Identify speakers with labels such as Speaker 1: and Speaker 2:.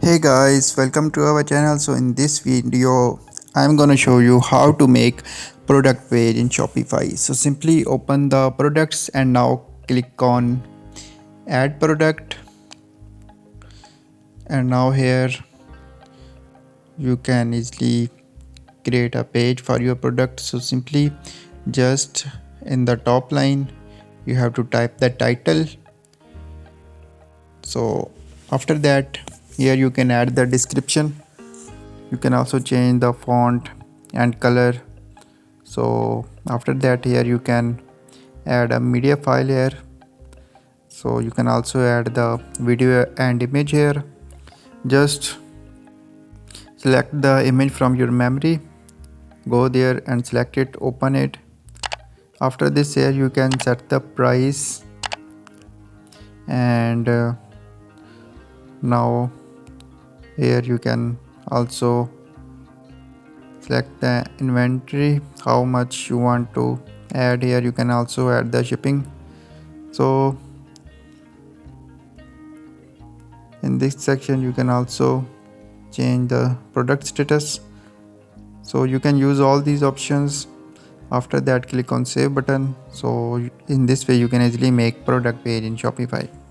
Speaker 1: Hey guys, welcome to our channel. So in this video, I'm gonna show you how to make product page in Shopify. So simply open the products and now click on add product, and now here you can easily create a page for your product. So simply just in the top line you have to type the title. So after that, here you can add the description. You can also change the font and color. So after that, here you can add a media file here. So you can also add the video and image here. Just select the image from your memory, go there and select it, open it. After this, here you can set the price, and now here you can also select the inventory, how much you want to add. Here you can also add the shipping. So in this section you can also change the product status. So you can use all these options. After that, click on save button. So in this way you can easily make product page in Shopify.